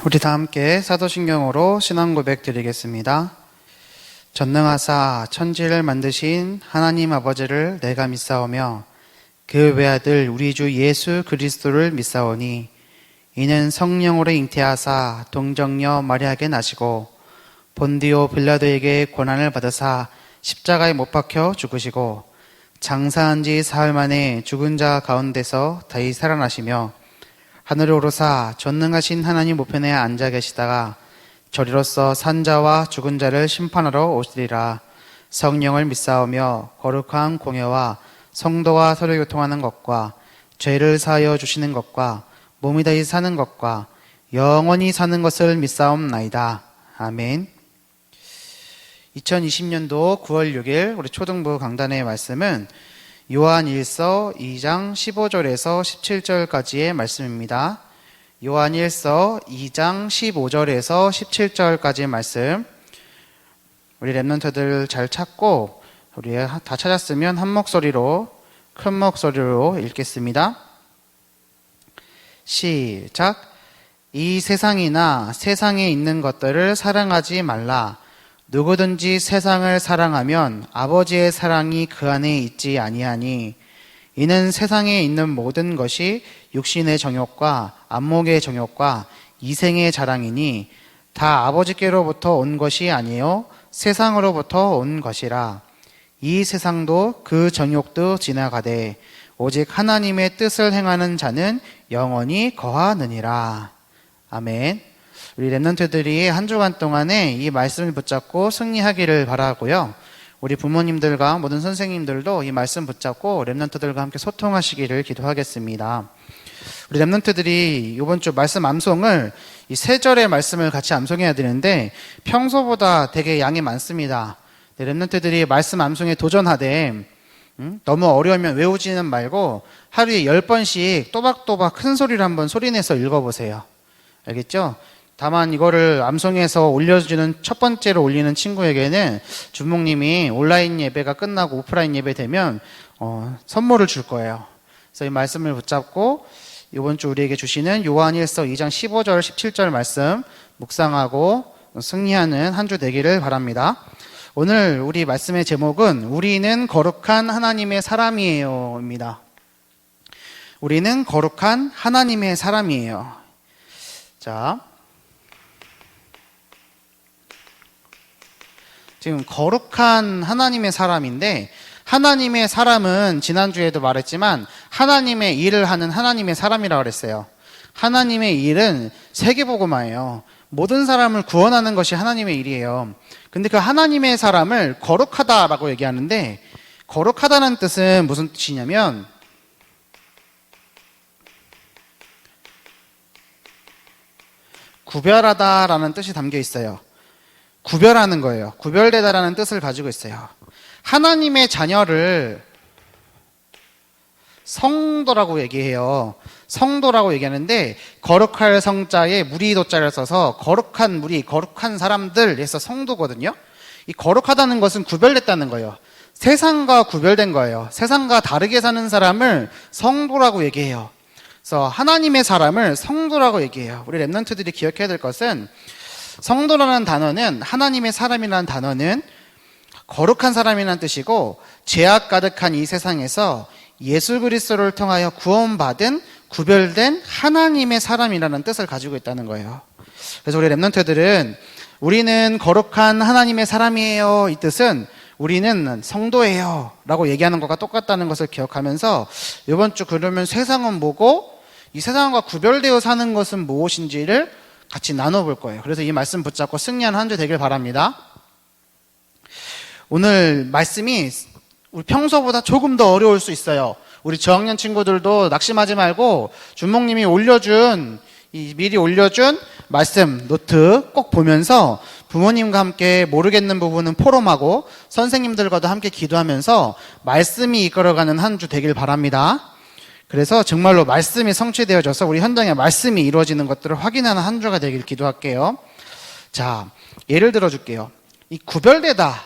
우리 다 함께 사도신경으로 신앙 고백 드리겠습니다. 전능하사 천지를 만드신 하나님 아버지를 내가 믿사오며 그 외아들 우리 주 예수 그리스도를 믿사오니 이는 성령으로 잉태하사 동정녀 마리아에게 나시고 본디오 빌라도에게 고난을 받으사 십자가에 못 박혀 죽으시고 장사한 지 사흘 만에 죽은 자 가운데서 다시 살아나시며 하늘에 오르사 전능하신 하나님 우편에 앉아 계시다가 저리로서 산자와 죽은 자를 심판하러 오시리라. 성령을 믿사오며 거룩한 공예와 성도와 서로 교통하는 것과 죄를 사하여 주시는 것과 몸이 다시 사는 것과 영원히 사는 것을 믿사옵나이다. 아멘. 2020년도 9월 6일 우리 초등부 강단의 말씀은 요한 1서 2장 15절에서 17절까지의 말씀입니다. 요한 1서 2장 15절에서 17절까지의 말씀. 우리 랩런트들 잘 찾고 우리 다 찾았으면 한 목소리로 큰 목소리로 읽겠습니다. 시작. 이 세상이나 세상에 있는 것들을 사랑하지 말라. 누구든지 세상을 사랑하면 아버지의 사랑이 그 안에 있지 아니하니 이는 세상에 있는 모든 것이 육신의 정욕과 안목의 정욕과 이생의 자랑이니 다 아버지께로부터 온 것이 아니요 세상으로부터 온 것이라. 이 세상도 그 정욕도 지나가되 오직 하나님의 뜻을 행하는 자는 영원히 거하느니라. 아멘. 우리 랩런트들이 한 주간 동안에 이 말씀을 붙잡고 승리하기를 바라고요. 우리 부모님들과 모든 선생님들도 이 말씀 붙잡고 랩런트들과 함께 소통하시기를 기도하겠습니다. 우리 랩런트들이 이번 주 말씀 암송을 이 세 절의 말씀을 같이 암송해야 되는데 평소보다 되게 양이 많습니다. 랩런트들이 말씀 암송에 도전하되 너무 어려우면 외우지는 말고 하루에 10번씩 또박또박 큰 소리를 한번 소리내서 읽어보세요. 알겠죠? 다만 이거를 암송해서 올려주는 첫 번째로 올리는 친구에게는 주목님이 온라인 예배가 끝나고 오프라인 예배 되면 선물을 줄 거예요. 그래서 이 말씀을 붙잡고 이번 주 우리에게 주시는 요한 1서 2장 15절 17절 말씀 묵상하고 승리하는 한 주 되기를 바랍니다. 오늘 우리 말씀의 제목은 우리는 거룩한 하나님의 사람이에요 입니다. 우리는 거룩한 하나님의 사람이에요. 자, 지금 거룩한 하나님의 사람인데 하나님의 사람은 지난주에도 말했지만 하나님의 일을 하는 하나님의 사람이라고 그랬어요. 하나님의 일은 세계복음화예요. 모든 사람을 구원하는 것이 하나님의 일이에요. 근데 그 하나님의 사람을 거룩하다라고 얘기하는데 거룩하다는 뜻은 무슨 뜻이냐면 구별하다라는 뜻이 담겨 있어요. 구별하는 거예요. 구별되다라는 뜻을 가지고 있어요. 하나님의 자녀를 성도라고 얘기해요. 성도라고 얘기하는데 거룩할 성자에 무리도자를 써서 거룩한 무리, 거룩한 사람들 해서 성도거든요. 이 거룩하다는 것은 구별됐다는 거예요. 세상과 구별된 거예요. 세상과 다르게 사는 사람을 성도라고 얘기해요. 그래서 하나님의 사람을 성도라고 얘기해요. 우리 랩런트들이 기억해야 될 것은 성도라는 단어는 하나님의 사람이라는 단어는 거룩한 사람이라는 뜻이고 죄악 가득한 이 세상에서 예수 그리스도를 통하여 구원받은 구별된 하나님의 사람이라는 뜻을 가지고 있다는 거예요. 그래서 우리 랩런트들은 우리는 거룩한 하나님의 사람이에요 이 뜻은 우리는 성도예요 라고 얘기하는 것과 똑같다는 것을 기억하면서 이번 주 그러면 세상은 뭐고 이 세상과 구별되어 사는 것은 무엇인지를 같이 나눠볼 거예요. 그래서 이 말씀 붙잡고 승리하는 한 주 되길 바랍니다. 오늘 말씀이 우리 평소보다 조금 더 어려울 수 있어요. 우리 저학년 친구들도 낙심하지 말고 주목님이 미리 올려준 말씀 노트 꼭 보면서 부모님과 함께 모르겠는 부분은 포럼하고 선생님들과도 함께 기도하면서 말씀이 이끌어가는 한 주 되길 바랍니다. 그래서 정말로 말씀이 성취되어져서 우리 현장에 말씀이 이루어지는 것들을 확인하는 한 주가 되길 기도할게요. 자, 예를 들어줄게요. 이 구별되다,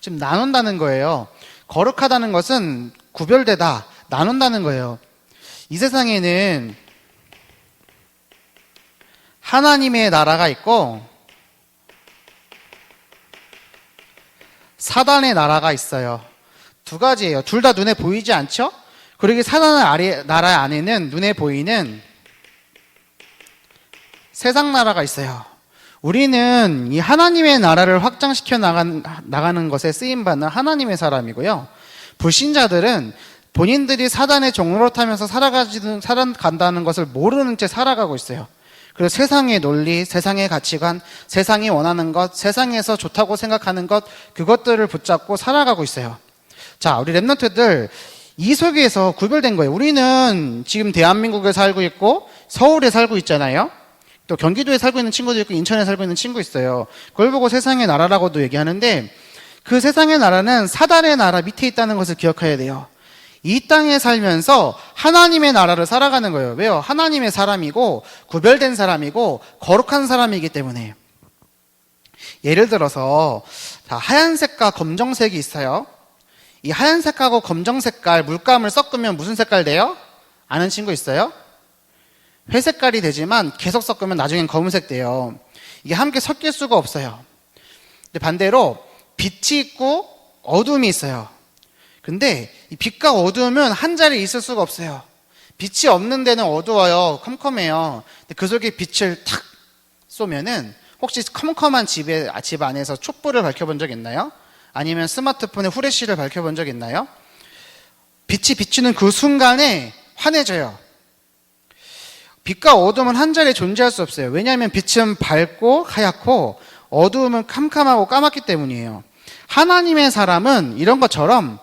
지금 나눈다는 거예요. 거룩하다는 것은 구별되다, 나눈다는 거예요. 이 세상에는 하나님의 나라가 있고 사단의 나라가 있어요. 두 가지예요. 둘 다 눈에 보이지 않죠? 그리고 사단의 나라 안에는 눈에 보이는 세상 나라가 있어요. 우리는 이 하나님의 나라를 확장시켜 나가는 것에 쓰임받는 하나님의 사람이고요. 불신자들은 본인들이 사단의 종노릇하면서 살아간다는 것을 모르는 채 살아가고 있어요. 그리고 세상의 논리, 세상의 가치관, 세상이 원하는 것, 세상에서 좋다고 생각하는 것, 그것들을 붙잡고 살아가고 있어요. 자, 우리 랩런트들 이 속에서 구별된 거예요. 우리는 지금 대한민국에 살고 있고 서울에 살고 있잖아요. 또 경기도에 살고 있는 친구도 있고 인천에 살고 있는 친구 있어요. 그걸 보고 세상의 나라라고도 얘기하는데 그 세상의 나라는 사단의 나라 밑에 있다는 것을 기억해야 돼요. 이 땅에 살면서 하나님의 나라를 살아가는 거예요. 왜요? 하나님의 사람이고 구별된 사람이고 거룩한 사람이기 때문에. 예를 들어서 하얀색과 검정색이 있어요. 이 하얀색하고 검정색깔 물감을 섞으면 무슨 색깔 돼요? 아는 친구 있어요? 회색깔이 되지만 계속 섞으면 나중엔 검은색 돼요. 이게 함께 섞일 수가 없어요. 근데 반대로 빛이 있고 어둠이 있어요. 근데 이 빛과 어둠은 한 자리에 있을 수가 없어요. 빛이 없는 데는 어두워요. 컴컴해요. 근데 그 속에 빛을 탁 쏘면은 혹시 컴컴한 집 안에서 촛불을 밝혀본 적 있나요? 아니면 스마트폰에 후레쉬를 밝혀본 적 있나요? 빛이 비추는 그 순간에 환해져요. 빛과 어둠은 한 자리에 존재할 수 없어요. 왜냐하면 빛은 밝고 하얗고 어두움은 캄캄하고 까맣기 때문이에요. 하나님의 사람은 이런 것처럼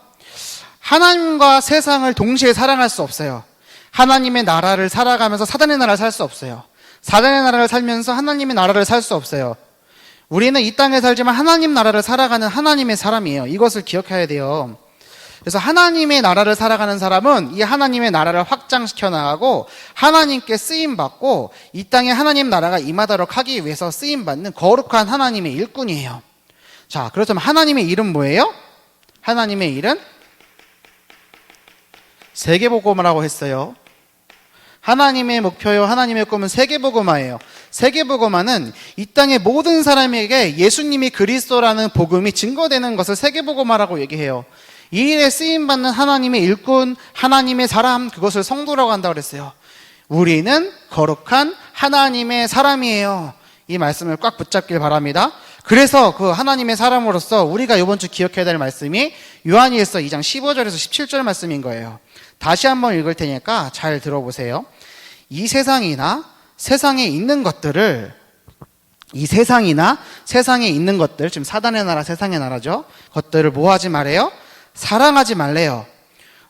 하나님과 세상을 동시에 사랑할 수 없어요. 하나님의 나라를 살아가면서 사단의 나라를 살 수 없어요. 사단의 나라를 살면서 하나님의 나라를 살 수 없어요. 우리는 이 땅에 살지만 하나님 나라를 살아가는 하나님의 사람이에요. 이것을 기억해야 돼요. 그래서 하나님의 나라를 살아가는 사람은 이 하나님의 나라를 확장시켜 나가고 하나님께 쓰임받고 이 땅에 하나님 나라가 임하도록 하기 위해서 쓰임받는 거룩한 하나님의 일꾼이에요. 자, 그렇다면 하나님의 일은 뭐예요? 하나님의 일은 세계복음화라고 했어요. 하나님의 목표요, 하나님의 꿈은 세계복음화예요. 세계복음화는 이 땅의 모든 사람에게 예수님이 그리스도라는 복음이 증거되는 것을 세계복음화라고 얘기해요. 이 일에 쓰임받는 하나님의 일꾼, 하나님의 사람, 그것을 성도라고 한다고 그랬어요. 우리는 거룩한 하나님의 사람이에요. 이 말씀을 꽉 붙잡길 바랍니다. 그래서 그 하나님의 사람으로서 우리가 이번 주 기억해야 될 말씀이 요한일서 2장 15절에서 17절 말씀인 거예요. 다시 한번 읽을 테니까 잘 들어보세요. 이 세상이나 세상에 있는 것들을 지금 사단의 나라, 세상의 나라죠. 것들을 뭐 하지 말래요? 사랑하지 말래요.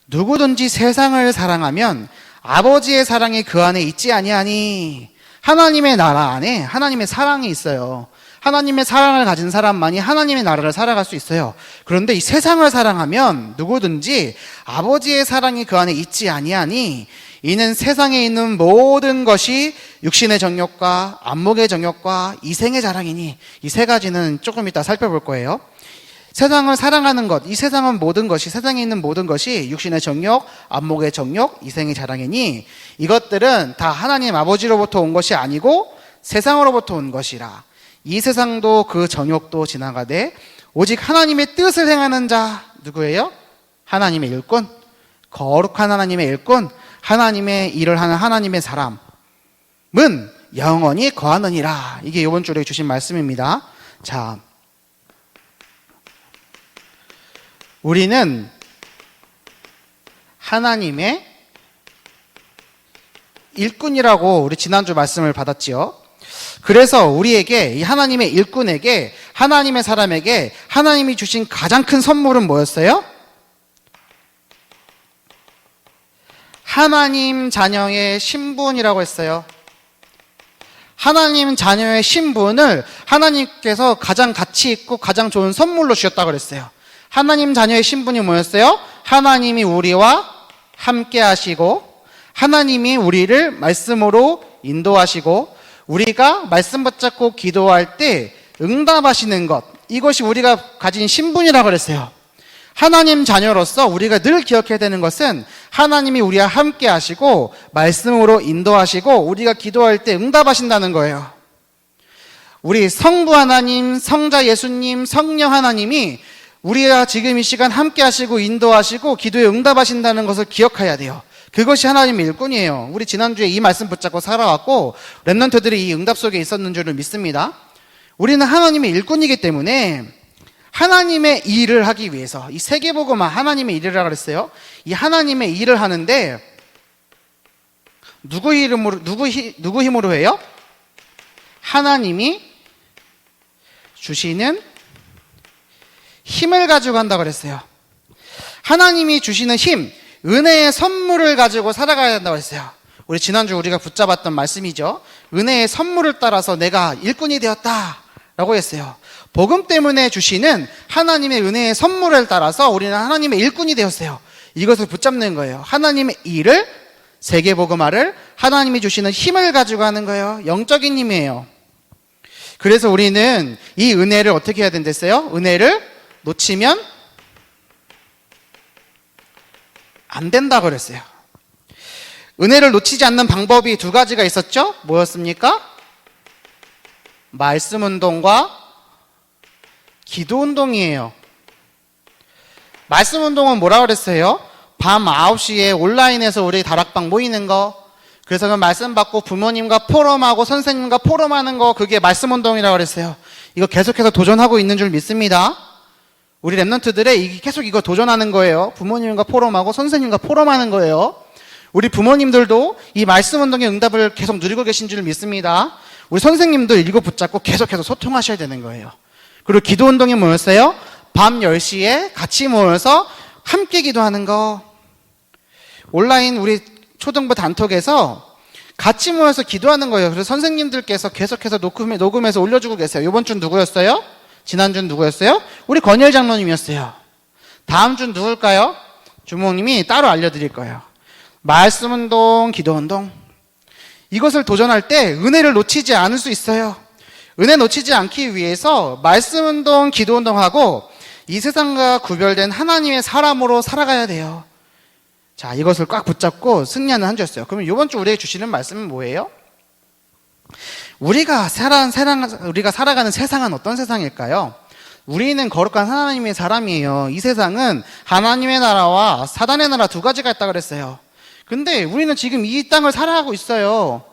누구든지 세상을 사랑하면 아버지의 사랑이 그 안에 있지 아니하니. 하나님의 나라 안에 하나님의 사랑이 있어요. 하나님의 사랑을 가진 사람만이 하나님의 나라를 살아갈 수 있어요. 그런데 이 세상을 사랑하면 누구든지 아버지의 사랑이 그 안에 있지 아니하니 이는 세상에 있는 모든 것이 육신의 정욕과 안목의 정욕과 이생의 자랑이니. 이 세 가지는 조금 이따 살펴볼 거예요. 세상을 사랑하는 것, 이 세상은 모든 것이, 세상에 있는 모든 것이 육신의 정욕, 안목의 정욕, 이생의 자랑이니 이것들은 다 하나님 아버지로부터 온 것이 아니고 세상으로부터 온 것이라. 이 세상도 그 정욕도 지나가되 오직 하나님의 뜻을 행하는 자, 누구예요? 하나님의 일꾼, 거룩한 하나님의 일꾼, 하나님의 일을 하는 하나님의 사람은 영원히 거하느니라. 이게 이번 주에 주신 말씀입니다. 자, 우리는 하나님의 일꾼이라고 우리 지난주 말씀을 받았지요. 그래서 우리에게, 이 하나님의 일꾼에게, 하나님의 사람에게 하나님이 주신 가장 큰 선물은 뭐였어요? 하나님 자녀의 신분이라고 했어요. 하나님 자녀의 신분을 하나님께서 가장 가치 있고 가장 좋은 선물로 주셨다고 그랬어요. 하나님 자녀의 신분이 뭐였어요? 하나님이 우리와 함께 하시고 하나님이 우리를 말씀으로 인도하시고 우리가 말씀 붙잡고 기도할 때 응답하시는 것, 이것이 우리가 가진 신분이라고 그랬어요. 하나님 자녀로서 우리가 늘 기억해야 되는 것은 하나님이 우리와 함께 하시고 말씀으로 인도하시고 우리가 기도할 때 응답하신다는 거예요. 우리 성부 하나님, 성자 예수님, 성령 하나님이 우리가 지금 이 시간 함께 하시고 인도하시고 기도에 응답하신다는 것을 기억해야 돼요. 그것이 하나님의 일꾼이에요. 우리 지난주에 이 말씀 붙잡고 살아왔고 렘넌트들이 이 응답 속에 있었는 줄을 믿습니다. 우리는 하나님의 일꾼이기 때문에 하나님의 일을 하기 위해서 이 세계복음화 하나님의 일을 하라 그랬어요. 이 하나님의 일을 하는데 누구 힘으로 해요? 하나님이 주시는 힘을 가지고 한다고 그랬어요. 하나님이 주시는 힘, 은혜의 선물을 가지고 살아가야 된다고 했어요. 우리 지난주 우리가 붙잡았던 말씀이죠. 은혜의 선물을 따라서 내가 일꾼이 되었다라고 했어요. 복음 때문에 주시는 하나님의 은혜의 선물을 따라서 우리는 하나님의 일꾼이 되었어요. 이것을 붙잡는 거예요. 하나님의 일을, 세계복음화를 하나님이 주시는 힘을 가지고 하는 거예요. 영적인 힘이에요. 그래서 우리는 이 은혜를 어떻게 해야 된댔어요? 은혜를 놓치면 안 된다고 그랬어요. 은혜를 놓치지 않는 방법이 두 가지가 있었죠? 뭐였습니까? 말씀 운동과 기도 운동이에요. 말씀 운동은 뭐라 그랬어요? 밤 9시에 온라인에서 우리 다락방 모이는 거, 그래서 그 말씀 받고 부모님과 포럼하고 선생님과 포럼하는 거, 그게 말씀 운동이라고 그랬어요. 이거 계속해서 도전하고 있는 줄 믿습니다. 우리 렘넌트들의 계속 이거 도전하는 거예요. 부모님과 포럼하고 선생님과 포럼하는 거예요. 우리 부모님들도 이 말씀 운동의 응답을 계속 누리고 계신 줄 믿습니다. 우리 선생님도 이거 붙잡고 계속해서 소통하셔야 되는 거예요. 그리고 기도 운동이 뭐였어요? 밤 10시에 같이 모여서 함께 기도하는 거. 온라인 우리 초등부 단톡에서 같이 모여서 기도하는 거예요. 그래서 선생님들께서 계속해서 녹음해서 올려주고 계세요. 이번 주는 누구였어요? 지난주는 누구였어요? 우리 권열 장로님이었어요. 다음 주는 누굴까요? 주목님이 따로 알려드릴 거예요. 말씀 운동, 기도 운동. 이것을 도전할 때 은혜를 놓치지 않을 수 있어요. 은혜 놓치지 않기 위해서 말씀 운동, 기도 운동하고 이 세상과 구별된 하나님의 사람으로 살아가야 돼요. 자, 이것을 꽉 붙잡고 승리하는 한 주였어요. 그러면 이번 주 우리에게 주시는 말씀은 뭐예요? 우리가 살아가는 세상은 어떤 세상일까요? 우리는 거룩한 하나님의 사람이에요. 이 세상은 하나님의 나라와 사단의 나라 두 가지가 있다고 그랬어요. 근데 우리는 지금 이 땅을 살아가고 있어요.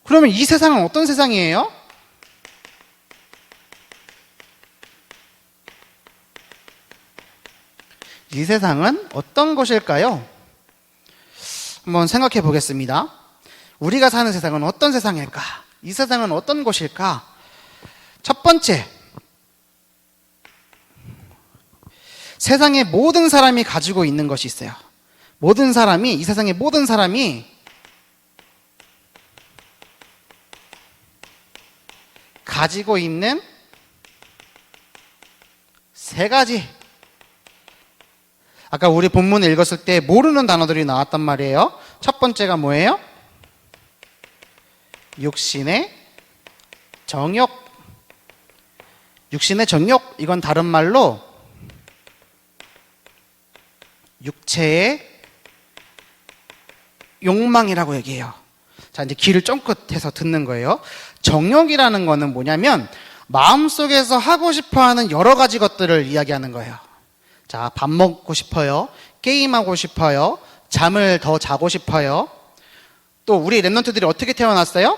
그러면 이 세상은 어떤 세상이에요? 이 세상은 어떤 곳일까요? 한번 생각해 보겠습니다. 우리가 사는 세상은 어떤 세상일까? 이 세상은 어떤 곳일까? 첫 번째, 세상의 모든 사람이 가지고 있는 것이 있어요. 이 세상의 모든 사람이 가지고 있는 세 가지. 아까 우리 본문을 읽었을 때 모르는 단어들이 나왔단 말이에요. 첫 번째가 뭐예요? 육신의 정욕. 육신의 정욕, 이건 다른 말로 육체의 욕망이라고 얘기해요. 자, 이제 귀를 쫑긋해서 듣는 거예요. 정욕이라는 거는 뭐냐면 마음속에서 하고 싶어하는 여러 가지 것들을 이야기하는 거예요. 자, 밥 먹고 싶어요. 게임하고 싶어요. 잠을 더 자고 싶어요. 또 우리 렘넌트들이 어떻게 태어났어요?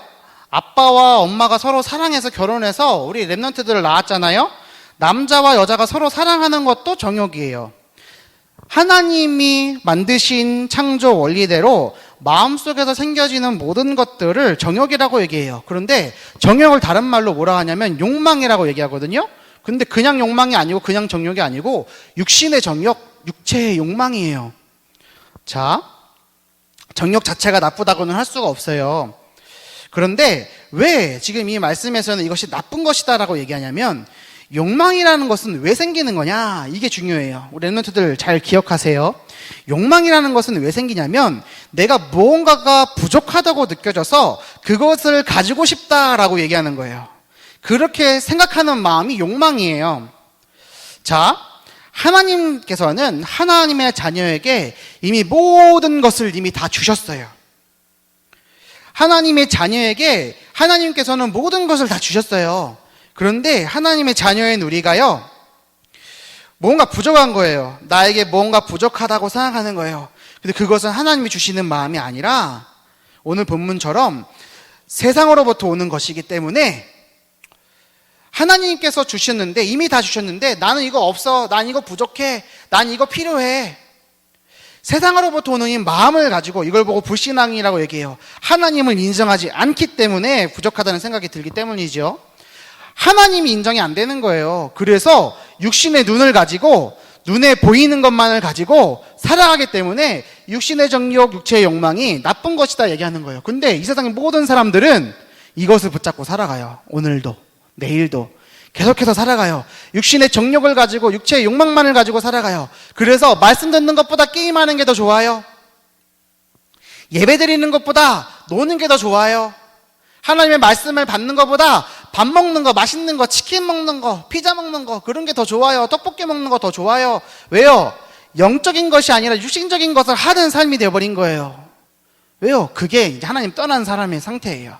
아빠와 엄마가 서로 사랑해서 결혼해서 우리 렘넌트들을 낳았잖아요. 남자와 여자가 서로 사랑하는 것도 정욕이에요. 하나님이 만드신 창조 원리대로 마음속에서 생겨지는 모든 것들을 정욕이라고 얘기해요. 그런데 정욕을 다른 말로 뭐라 하냐면 욕망이라고 얘기하거든요. 근데 그냥 욕망이 아니고 그냥 정욕이 아니고 육신의 정욕, 육체의 욕망이에요. 자, 정욕 자체가 나쁘다고는 할 수가 없어요. 그런데 왜 지금 이 말씀에서는 이것이 나쁜 것이다라고 얘기하냐면 욕망이라는 것은 왜 생기는 거냐? 이게 중요해요. 우리 렘넌트들 잘 기억하세요. 욕망이라는 것은 왜 생기냐면 내가 무언가가 부족하다고 느껴져서 그것을 가지고 싶다라고 얘기하는 거예요. 그렇게 생각하는 마음이 욕망이에요. 자, 하나님께서는 하나님의 자녀에게 이미 모든 것을 이미 다 주셨어요. 하나님의 자녀에게 하나님께서는 모든 것을 다 주셨어요. 그런데 하나님의 자녀인 우리가요, 뭔가 부족한 거예요. 나에게 뭔가 부족하다고 생각하는 거예요. 근데 그것은 하나님이 주시는 마음이 아니라 오늘 본문처럼 세상으로부터 오는 것이기 때문에 하나님께서 주셨는데, 이미 다 주셨는데 나는 이거 없어, 난 이거 부족해, 난 이거 필요해. 세상으로부터 오는 이 마음을 가지고 이걸 보고 불신앙이라고 얘기해요. 하나님을 인정하지 않기 때문에 부족하다는 생각이 들기 때문이죠. 하나님이 인정이 안 되는 거예요. 그래서 육신의 눈을 가지고 눈에 보이는 것만을 가지고 살아가기 때문에 육신의 정욕, 육체의 욕망이 나쁜 것이다 얘기하는 거예요. 근데 이 세상의 모든 사람들은 이것을 붙잡고 살아가요. 오늘도, 내일도 계속해서 살아가요. 육신의 정욕을 가지고 육체의 욕망만을 가지고 살아가요. 그래서 말씀 듣는 것보다 게임하는 게 더 좋아요. 예배 드리는 것보다 노는 게 더 좋아요. 하나님의 말씀을 받는 것보다 밥 먹는 거, 맛있는 거, 치킨 먹는 거, 피자 먹는 거, 그런 게 더 좋아요. 떡볶이 먹는 거 더 좋아요. 왜요? 영적인 것이 아니라 육신적인 것을 하는 삶이 되어버린 거예요. 왜요? 그게 이제 하나님 떠난 사람의 상태예요.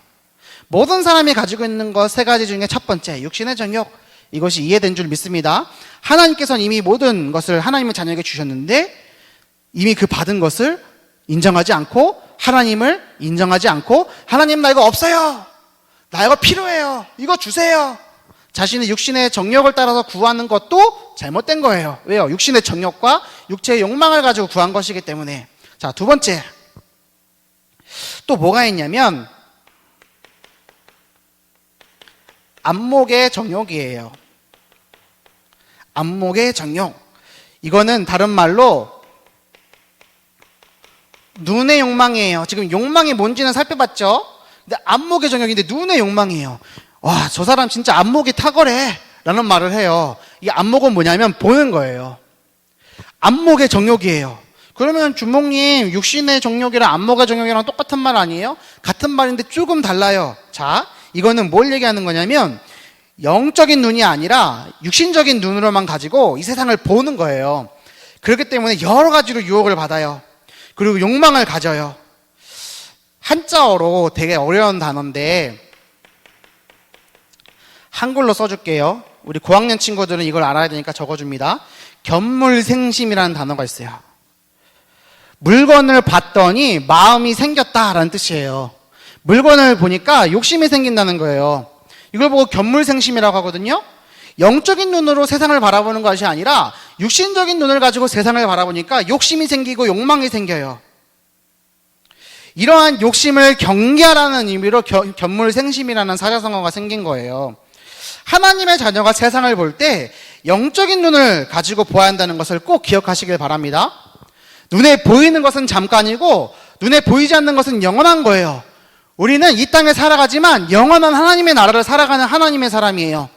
모든 사람이 가지고 있는 것 세 가지 중에 첫 번째, 육신의 정욕. 이것이 이해된 줄 믿습니다. 하나님께서는 이미 모든 것을 하나님의 자녀에게 주셨는데 이미 그 받은 것을 인정하지 않고, 하나님을 인정하지 않고, 하나님 나 이거 없어요, 나 이거 필요해요, 이거 주세요, 자신의 육신의 정욕을 따라서 구하는 것도 잘못된 거예요. 왜요? 육신의 정욕과 육체의 욕망을 가지고 구한 것이기 때문에. 자, 두 번째, 또 뭐가 있냐면 안목의 정욕이에요. 안목의 정욕. 이거는 다른 말로 눈의 욕망이에요. 지금 욕망이 뭔지는 살펴봤죠? 근데 안목의 정욕인데 눈의 욕망이에요. 와, 저 사람 진짜 안목이 탁월해 라는 말을 해요. 이 안목은 뭐냐면 보는 거예요. 안목의 정욕이에요. 그러면 주목님, 육신의 정욕이랑 안목의 정욕이랑 똑같은 말 아니에요? 같은 말인데 조금 달라요. 자, 이거는 뭘 얘기하는 거냐면 영적인 눈이 아니라 육신적인 눈으로만 가지고 이 세상을 보는 거예요. 그렇기 때문에 여러 가지로 유혹을 받아요. 그리고 욕망을 가져요. 한자어로 되게 어려운 단어인데 한글로 써줄게요. 우리 고학년 친구들은 이걸 알아야 되니까 적어줍니다. 견물생심이라는 단어가 있어요. 물건을 봤더니 마음이 생겼다라는 뜻이에요. 물건을 보니까 욕심이 생긴다는 거예요. 이걸 보고 견물생심이라고 하거든요. 영적인 눈으로 세상을 바라보는 것이 아니라 육신적인 눈을 가지고 세상을 바라보니까 욕심이 생기고 욕망이 생겨요. 이러한 욕심을 경계하라는 의미로 견물생심이라는 사자성어가 생긴 거예요. 하나님의 자녀가 세상을 볼 때 영적인 눈을 가지고 보아야 한다는 것을 꼭 기억하시길 바랍니다. 눈에 보이는 것은 잠깐이고 눈에 보이지 않는 것은 영원한 거예요. 우리는 이 땅에 살아가지만 영원한 하나님의 나라를 살아가는 하나님의 사람이에요.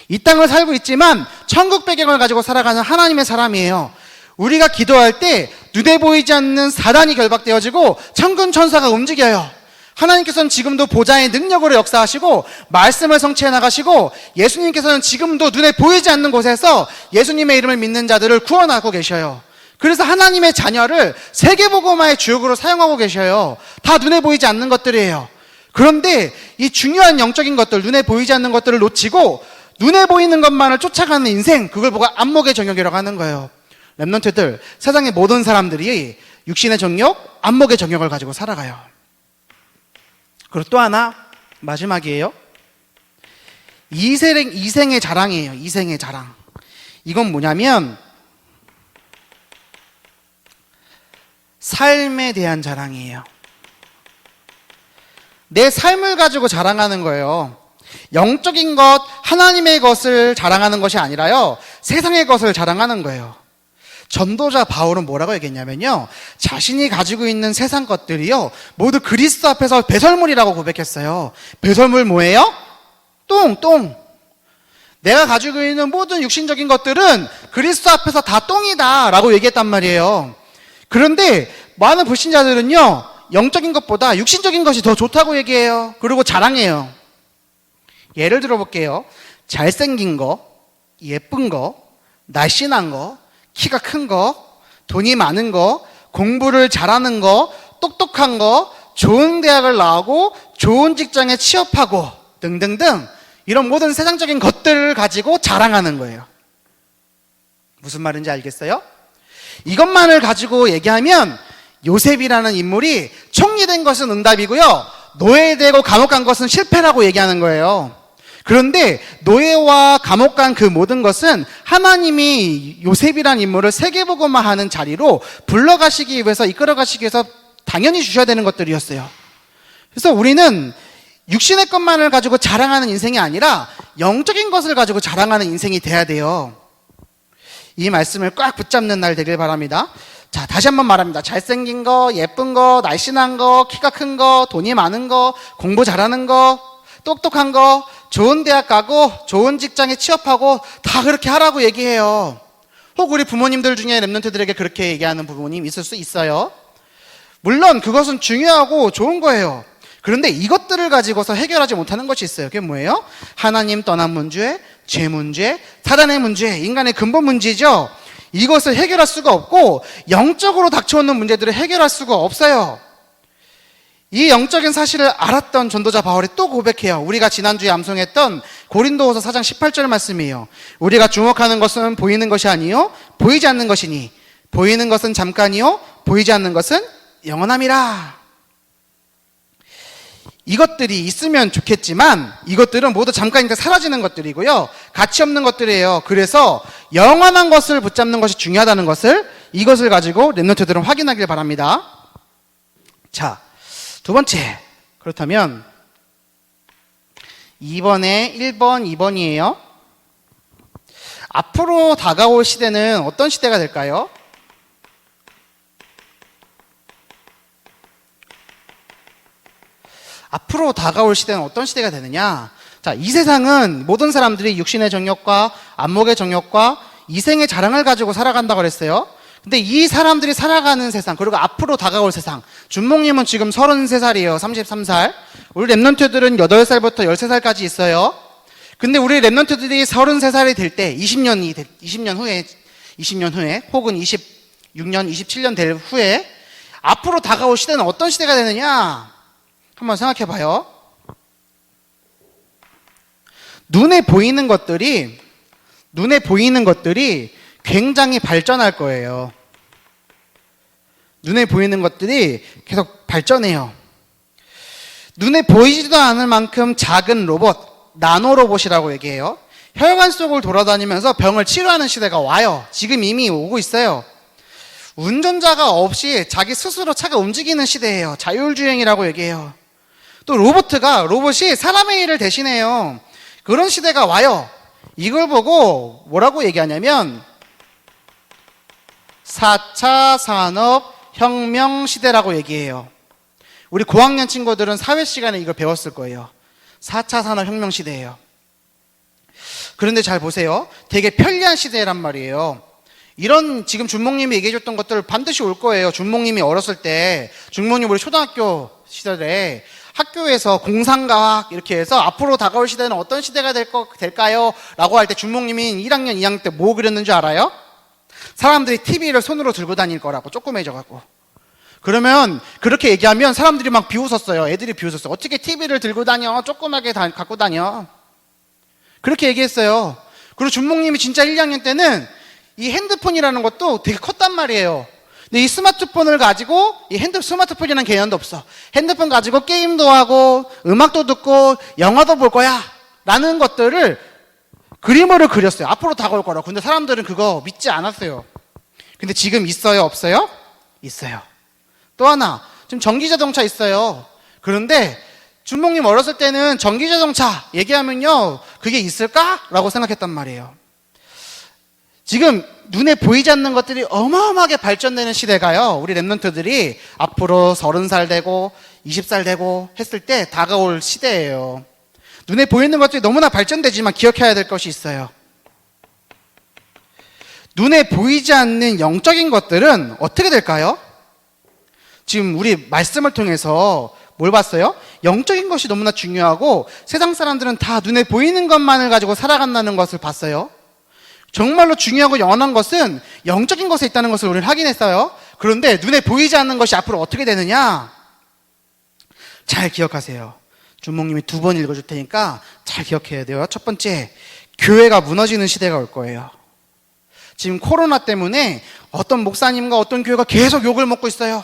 이 땅을 살고 있지만 천국 배경을 가지고 살아가는 하나님의 사람이에요. 우리가 기도할 때 눈에 보이지 않는 사단이 결박되어지고 천군 천사가 움직여요. 하나님께서는 지금도 보좌의 능력으로 역사하시고 말씀을 성취해 나가시고 예수님께서는 지금도 눈에 보이지 않는 곳에서 예수님의 이름을 믿는 자들을 구원하고 계셔요. 그래서 하나님의 자녀를 세계복음화의 주역으로 사용하고 계셔요. 다 눈에 보이지 않는 것들이에요. 그런데 이 중요한 영적인 것들, 눈에 보이지 않는 것들을 놓치고 눈에 보이는 것만을 쫓아가는 인생, 그걸 보고 안목의 정욕이라고 하는 거예요. 렘넌트들, 세상의 모든 사람들이 육신의 정욕, 안목의 정욕을 가지고 살아가요. 그리고 또 하나, 마지막이에요. 이생의 자랑이에요. 이생의 자랑. 이건 뭐냐면 삶에 대한 자랑이에요. 내 삶을 가지고 자랑하는 거예요. 영적인 것, 하나님의 것을 자랑하는 것이 아니라요, 세상의 것을 자랑하는 거예요. 전도자 바울은 뭐라고 얘기했냐면요, 자신이 가지고 있는 세상 것들이요 모두 그리스도 앞에서 배설물이라고 고백했어요. 배설물 뭐예요? 똥. 내가 가지고 있는 모든 육신적인 것들은 그리스도 앞에서 다 똥이다 라고 얘기했단 말이에요. 그런데 많은 불신자들은요, 영적인 것보다 육신적인 것이 더 좋다고 얘기해요. 그리고 자랑해요. 예를 들어 볼게요. 잘생긴 거, 예쁜 거, 날씬한 거, 키가 큰 거, 돈이 많은 거, 공부를 잘하는 거, 똑똑한 거, 좋은 대학을 나오고 좋은 직장에 취업하고 등등등 이런 모든 세상적인 것들을 가지고 자랑하는 거예요. 무슨 말인지 알겠어요? 이것만을 가지고 얘기하면 요셉이라는 인물이 총리된 것은 응답이고요, 노예되고 감옥 간 것은 실패라고 얘기하는 거예요. 그런데 노예와 감옥 간 그 모든 것은 하나님이 요셉이라는 인물을 세계복음화하는 자리로 불러가시기 위해서, 이끌어가시기 위해서 당연히 주셔야 되는 것들이었어요. 그래서 우리는 육신의 것만을 가지고 자랑하는 인생이 아니라 영적인 것을 가지고 자랑하는 인생이 돼야 돼요. 이 말씀을 꽉 붙잡는 날 되길 바랍니다. 자, 다시 한번 말합니다. 잘생긴 거, 예쁜 거, 날씬한 거, 키가 큰 거, 돈이 많은 거, 공부 잘하는 거, 똑똑한 거, 좋은 대학 가고 좋은 직장에 취업하고 다 그렇게 하라고 얘기해요. 혹 우리 부모님들 중에 랩런트들에게 그렇게 얘기하는 부모님 있을 수 있어요. 물론 그것은 중요하고 좋은 거예요. 그런데 이것들을 가지고서 해결하지 못하는 것이 있어요. 그게 뭐예요? 하나님 떠난 문제, 죄 문제, 사단의 문제, 인간의 근본 문제죠. 이것을 해결할 수가 없고 영적으로 닥쳐오는 문제들을 해결할 수가 없어요. 이 영적인 사실을 알았던 전도자 바울이 또 고백해요. 우리가 지난주에 암송했던 고린도후서 4장 18절 말씀이에요. 우리가 주목하는 것은 보이는 것이 아니요 보이지 않는 것이니 보이는 것은 잠깐이요 보이지 않는 것은 영원함이라. 이것들이 있으면 좋겠지만 이것들은 모두 잠깐이니까 사라지는 것들이고요, 가치 없는 것들이에요. 그래서 영원한 것을 붙잡는 것이 중요하다는 것을, 이것을 가지고 랩런트들은 확인하길 바랍니다. 자, 두 번째, 그렇다면 2번에 1번, 2번이에요. 앞으로 다가올 시대는 어떤 시대가 될까요? 앞으로 다가올 시대는 어떤 시대가 되느냐? 자, 이 세상은 모든 사람들이 육신의 정욕과 안목의 정욕과 이생의 자랑을 가지고 살아간다고 그랬어요. 근데 이 사람들이 살아가는 세상, 그리고 앞으로 다가올 세상, 준목님은 지금 33살이에요. 33살. 우리 랩런트들은 8살부터 13살까지 있어요. 근데 우리 랩런트들이 33살이 될 때, 20년 후에, 혹은 26년, 27년 될 후에, 앞으로 다가올 시대는 어떤 시대가 되느냐? 한번 생각해 봐요. 눈에 보이는 것들이 굉장히 발전할 거예요. 눈에 보이는 것들이 계속 발전해요. 눈에 보이지도 않을 만큼 작은 로봇, 나노 로봇이라고 얘기해요. 혈관 속을 돌아다니면서 병을 치료하는 시대가 와요. 지금 이미 오고 있어요. 운전자가 없이 자기 스스로 차가 움직이는 시대예요. 자율주행이라고 얘기해요. 또 로봇이 사람의 일을 대신해요. 그런 시대가 와요. 이걸 보고 뭐라고 얘기하냐면 4차 산업혁명 시대라고 얘기해요. 우리 고학년 친구들은 사회 시간에 이걸 배웠을 거예요. 4차 산업혁명 시대예요. 그런데 잘 보세요. 되게 편리한 시대란 말이에요. 이런 지금 준목님이 얘기해 줬던 것들 반드시 올 거예요. 준목님이 어렸을 때, 준목님 우리 초등학교 시절에 학교에서 공상과학 이렇게 해서 앞으로 다가올 시대는 어떤 시대가 될까요? 라고 할 때 준목님이 1학년, 2학년 때 뭐 그렸는 줄 알아요? 사람들이 TV를 손으로 들고 다닐 거라고, 조그매져갖고. 그러면 그렇게 얘기하면 사람들이 막 비웃었어요. 애들이 비웃었어요. 어떻게 TV를 들고 다녀? 조그맣게 갖고 다녀. 그렇게 얘기했어요. 그리고 준목님이 진짜 1, 2학년 때는 이 핸드폰이라는 것도 되게 컸단 말이에요. 근데 이 스마트폰을 가지고, 스마트폰이라는 개념도 없어. 핸드폰 가지고 게임도 하고 음악도 듣고 영화도 볼 거야 라는 것들을 그림으로 그렸어요. 앞으로 다가올 거라고. 근데 사람들은 그거 믿지 않았어요. 근데 지금 있어요? 없어요? 있어요. 또 하나, 지금 전기자동차 있어요. 그런데 준목님 어렸을 때는 전기자동차 얘기하면요, 그게 있을까? 라고 생각했단 말이에요. 지금 눈에 보이지 않는 것들이 어마어마하게 발전되는 시대가요, 우리 랩런트들이 앞으로 30살 되고 20살 되고 했을 때 다가올 시대예요. 눈에 보이는 것들이 너무나 발전되지만 기억해야 될 것이 있어요. 눈에 보이지 않는 영적인 것들은 어떻게 될까요? 지금 우리 말씀을 통해서 뭘 봤어요? 영적인 것이 너무나 중요하고 세상 사람들은 다 눈에 보이는 것만을 가지고 살아간다는 것을 봤어요. 정말로 중요하고 영원한 것은 영적인 것에 있다는 것을 우리는 확인했어요. 그런데 눈에 보이지 않는 것이 앞으로 어떻게 되느냐? 잘 기억하세요. 주목님이 2번 읽어줄 테니까 잘 기억해야 돼요. 첫 번째, 교회가 무너지는 시대가 올 거예요. 지금 코로나 때문에 어떤 목사님과 어떤 교회가 계속 욕을 먹고 있어요.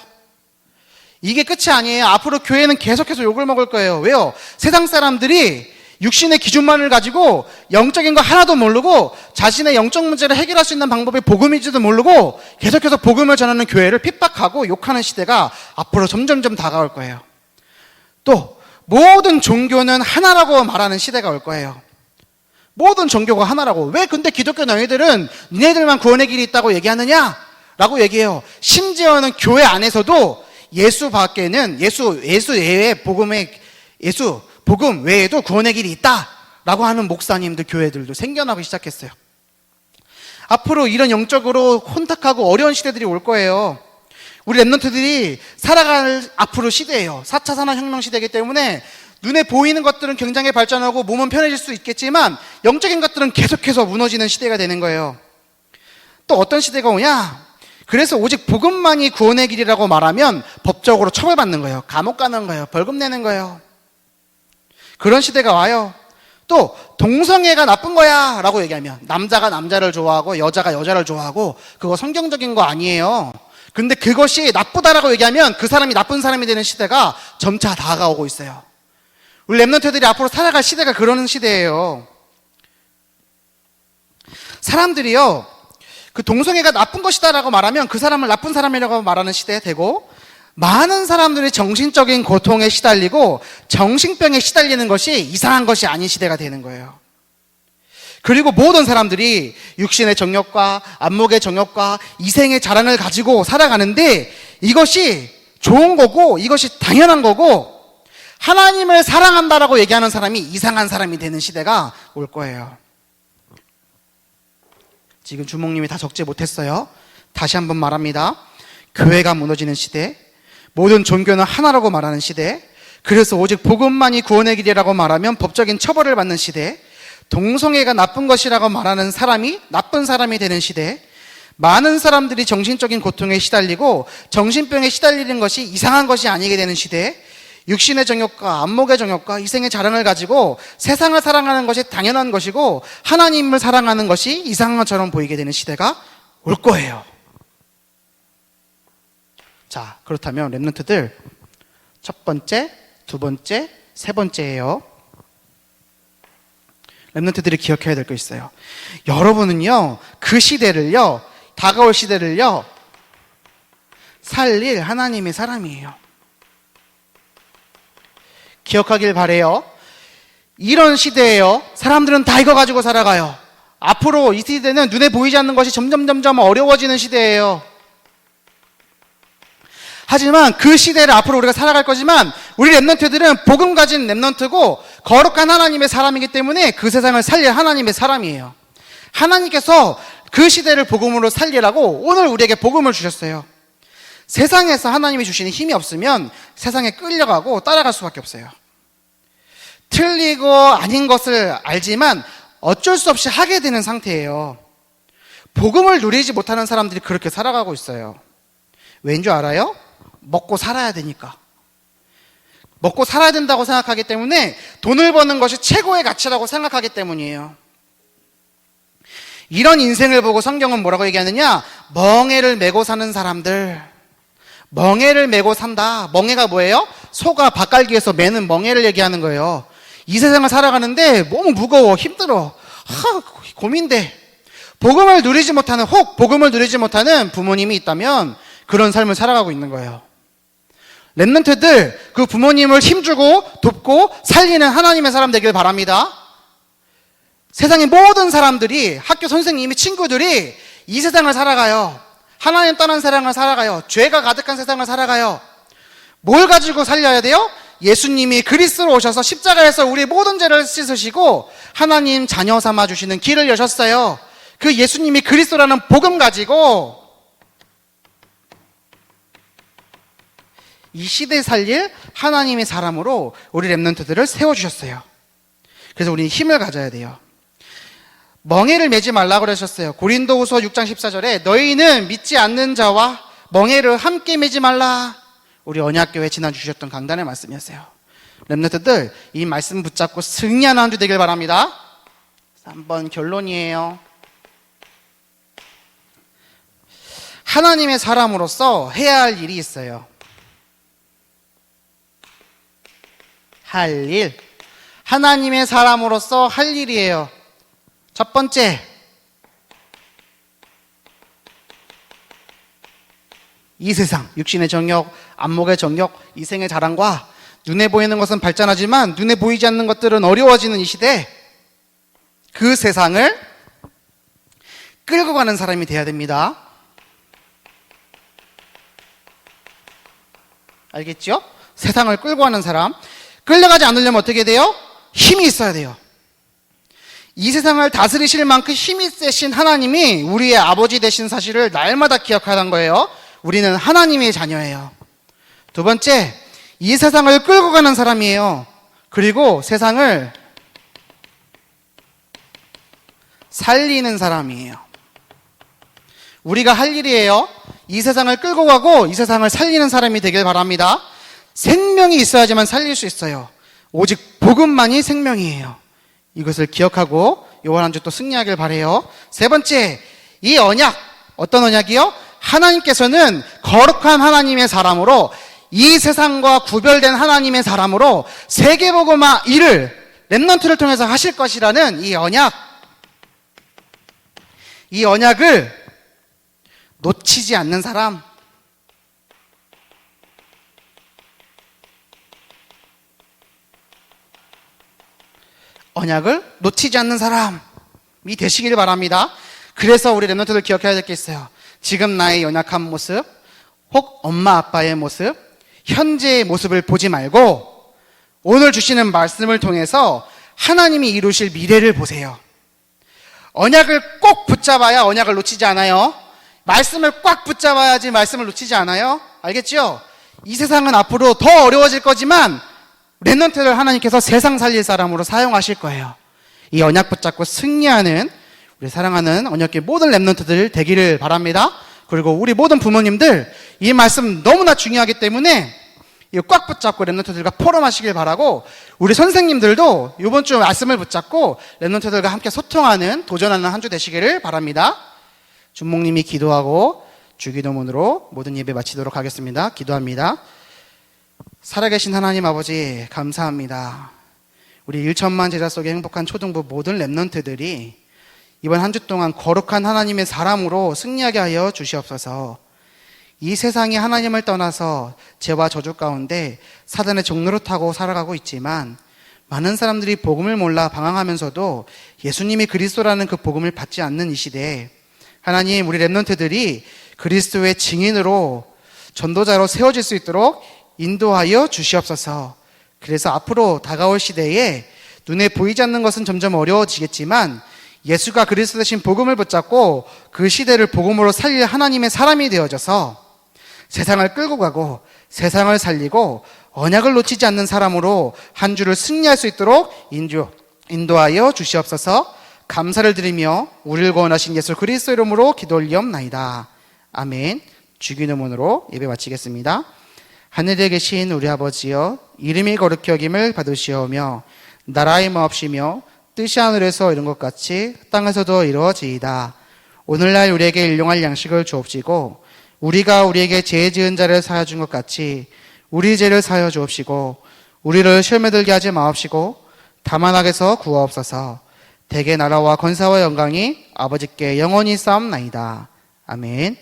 이게 끝이 아니에요. 앞으로 교회는 계속해서 욕을 먹을 거예요. 왜요? 세상 사람들이 육신의 기준만을 가지고 영적인 거 하나도 모르고 자신의 영적 문제를 해결할 수 있는 방법이 복음인지도 모르고 계속해서 복음을 전하는 교회를 핍박하고 욕하는 시대가 앞으로 점점점 다가올 거예요. 또 모든 종교는 하나라고 말하는 시대가 올 거예요. 모든 종교가 하나라고. 왜 근데 기독교 너희들은 니네들만 구원의 길이 있다고 얘기하느냐? 라고 얘기해요. 심지어는 교회 안에서도 예수 밖에는 예수 외에 복음 외에도 구원의 길이 있다 라고 하는 목사님들 교회들도 생겨나기 시작했어요. 앞으로 이런 영적으로 혼탁하고 어려운 시대들이 올 거예요. 우리 랩런트들이 살아갈 앞으로 시대예요. 4차 산업혁명 시대이기 때문에 눈에 보이는 것들은 굉장히 발전하고 몸은 편해질 수 있겠지만 영적인 것들은 계속해서 무너지는 시대가 되는 거예요. 또 어떤 시대가 오냐? 그래서 오직 복음만이 구원의 길이라고 말하면 법적으로 처벌받는 거예요. 감옥 가는 거예요. 벌금 내는 거예요. 그런 시대가 와요. 또 동성애가 나쁜 거야 라고 얘기하면 남자가 남자를 좋아하고 여자가 여자를 좋아하고 그거 성경적인 거 아니에요. 근데 그것이 나쁘다라고 얘기하면 그 사람이 나쁜 사람이 되는 시대가 점차 다가오고 있어요. 우리 랩런트들이 앞으로 살아갈 시대가 그러는 시대예요. 사람들이요, 그 동성애가 나쁜 것이다라고 말하면 그 사람을 나쁜 사람이라고 말하는 시대가 되고, 많은 사람들이 정신적인 고통에 시달리고 정신병에 시달리는 것이 이상한 것이 아닌 시대가 되는 거예요. 그리고 모든 사람들이 육신의 정욕과 안목의 정욕과 이생의 자랑을 가지고 살아가는데 이것이 좋은 거고 이것이 당연한 거고 하나님을 사랑한다라고 얘기하는 사람이 이상한 사람이 되는 시대가 올 거예요. 지금 주목님이 다 적지 못했어요. 다시 한번 말합니다. 교회가 무너지는 시대, 모든 종교는 하나라고 말하는 시대, 그래서 오직 복음만이 구원의 길이라고 말하면 법적인 처벌을 받는 시대, 동성애가 나쁜 것이라고 말하는 사람이 나쁜 사람이 되는 시대, 많은 사람들이 정신적인 고통에 시달리고 정신병에 시달리는 것이 이상한 것이 아니게 되는 시대, 육신의 정욕과 안목의 정욕과 이생의 자랑을 가지고 세상을 사랑하는 것이 당연한 것이고 하나님을 사랑하는 것이 이상한 것처럼 보이게 되는 시대가 올 거예요. 자, 그렇다면 랩런트들 첫 번째, 두 번째, 세 번째예요. 랩런트들이 기억해야 될 거 있어요. 여러분은요, 그 시대를요, 다가올 시대를요, 살릴 하나님의 사람이에요. 기억하길 바래요. 이런 시대에요, 사람들은 다 이거 가지고 살아가요. 앞으로 이 시대는 눈에 보이지 않는 것이 점점 어려워지는 시대예요. 하지만 그 시대를 앞으로 우리가 살아갈 거지만 우리 랩런트들은 복음 가진 랩런트고 거룩한 하나님의 사람이기 때문에 그 세상을 살릴 하나님의 사람이에요. 하나님께서 그 시대를 복음으로 살리라고 오늘 우리에게 복음을 주셨어요. 세상에서 하나님이 주시는 힘이 없으면 세상에 끌려가고 따라갈 수밖에 없어요. 틀리고 아닌 것을 알지만 어쩔 수 없이 하게 되는 상태예요. 복음을 누리지 못하는 사람들이 그렇게 살아가고 있어요. 왠 줄 알아요? 먹고 살아야 되니까. 먹고 살아야 된다고 생각하기 때문에 돈을 버는 것이 최고의 가치라고 생각하기 때문이에요. 이런 인생을 보고 성경은 뭐라고 얘기하느냐? 멍에를 메고 사는 사람들. 멍에를 메고 산다. 멍에가 뭐예요? 소가 밭갈기에서 매는 멍에를 얘기하는 거예요. 이 세상을 살아가는데 너무 무거워, 힘들어, 고민돼. 복음을 누리지 못하는, 혹 복음을 누리지 못하는 부모님이 있다면 그런 삶을 살아가고 있는 거예요. 랩런트들, 그 부모님을 힘주고 돕고 살리는 하나님의 사람 되길 바랍니다. 세상의 모든 사람들이, 학교 선생님이, 친구들이 이 세상을 살아가요. 하나님 떠난 세상을 살아가요. 죄가 가득한 세상을 살아가요. 뭘 가지고 살려야 돼요? 예수님이 그리스도로 오셔서 십자가에서 우리 모든 죄를 씻으시고 하나님 자녀 삼아 주시는 길을 여셨어요. 그 예수님이 그리스도라는 복음 가지고 이 시대 살릴 하나님의 사람으로 우리 랩런트들을 세워주셨어요. 그래서 우리 힘을 가져야 돼요. 멍에를 매지 말라고 그러셨어요. 고린도후서 6장 14절에 너희는 믿지 않는 자와 멍에를 함께 매지 말라. 우리 언약교회 지난주 주셨던 강단의 말씀이었어요. 렘넌트들 이 말씀 붙잡고 승리하는 한 주 되길 바랍니다. 3번 결론이에요. 하나님의 사람으로서 해야 할 일이 있어요. 할 일. 하나님의 사람으로서 할 일이에요. 첫 번째, 이 세상, 육신의 정욕, 안목의 정욕, 이생의 자랑과 눈에 보이는 것은 발전하지만 눈에 보이지 않는 것들은 어려워지는 이 시대, 그 세상을 끌고 가는 사람이 돼야 됩니다. 알겠죠? 세상을 끌고 가는 사람. 끌려가지 않으려면 어떻게 돼요? 힘이 있어야 돼요. 이 세상을 다스리실 만큼 힘이 세신 하나님이 우리의 아버지 되신 사실을 날마다 기억하는 거예요. 우리는 하나님의 자녀예요. 두 번째, 이 세상을 끌고 가는 사람이에요. 그리고 세상을 살리는 사람이에요. 우리가 할 일이에요. 이 세상을 끌고 가고 이 세상을 살리는 사람이 되길 바랍니다. 생명이 있어야지만 살릴 수 있어요. 오직 복음만이 생명이에요. 이것을 기억하고 이번 한 주 또 승리하길 바라요. 세 번째, 이 언약, 어떤 언약이요? 하나님께서는 거룩한 하나님의 사람으로, 이 세상과 구별된 하나님의 사람으로 세계복음화 일을 렘넌트를 통해서 하실 것이라는 이 언약을 놓치지 않는 사람, 언약을 놓치지 않는 사람이 되시길 바랍니다. 그래서 우리 렘넌트들 기억해야 될 게 있어요. 지금 나의 연약한 모습, 혹 엄마 아빠의 모습, 현재의 모습을 보지 말고 오늘 주시는 말씀을 통해서 하나님이 이루실 미래를 보세요. 언약을 꼭 붙잡아야 언약을 놓치지 않아요. 말씀을 꽉 붙잡아야지 말씀을 놓치지 않아요. 알겠죠? 이 세상은 앞으로 더 어려워질 거지만 렘넌트를 하나님께서 세상 살릴 사람으로 사용하실 거예요. 이 언약 붙잡고 승리하는 우리 사랑하는 언약계 모든 렘넌트들 되기를 바랍니다. 그리고 우리 모든 부모님들 이 말씀 너무나 중요하기 때문에 이거 꽉 붙잡고 렘넌트들과 포럼하시길 바라고, 우리 선생님들도 이번 주 말씀을 붙잡고 렘넌트들과 함께 소통하는, 도전하는 한 주 되시기를 바랍니다. 준목님이 기도하고 주기도문으로 모든 예배 마치도록 하겠습니다. 기도합니다. 살아계신 하나님 아버지 감사합니다. 우리 1천만 제자 속에 행복한 초등부 모든 렘넌트들이 이번 한 주 동안 거룩한 하나님의 사람으로 승리하게 하여 주시옵소서. 이 세상이 하나님을 떠나서 죄와 저주 가운데 사단의 종로를 타고 살아가고 있지만 많은 사람들이 복음을 몰라 방황하면서도 예수님이 그리스도라는 그 복음을 받지 않는 이 시대에 하나님, 우리 렘넌트들이 그리스도의 증인으로 전도자로 세워질 수 있도록 인도하여 주시옵소서. 그래서 앞으로 다가올 시대에 눈에 보이지 않는 것은 점점 어려워지겠지만 예수가 그리스도 되신 복음을 붙잡고 그 시대를 복음으로 살릴 하나님의 사람이 되어져서 세상을 끌고 가고 세상을 살리고 언약을 놓치지 않는 사람으로 한 주를 승리할 수 있도록 인도하여 주시옵소서. 감사를 드리며 우리를 구원하신 예수 그리스도 이름으로 기도 올리옵나이다. 아멘. 주기도문으로 예배 마치겠습니다. 하늘에 계신 우리 아버지여, 이름이 거룩히 여김을 받으시오며 나라의 마옵시며 뜻이 하늘에서 이룬 것 같이 땅에서도 이루어지이다. 오늘날 우리에게 일용할 양식을 주옵시고 우리가 우리에게 죄 지은 자를 사하여 준 것 같이 우리 죄를 사하여 주옵시고 우리를 시험에 들게 하지 마옵시고 다만 악에서 구하옵소서. 대개 나라와 권세와 영광이 아버지께 영원히 싸움나이다. 아멘.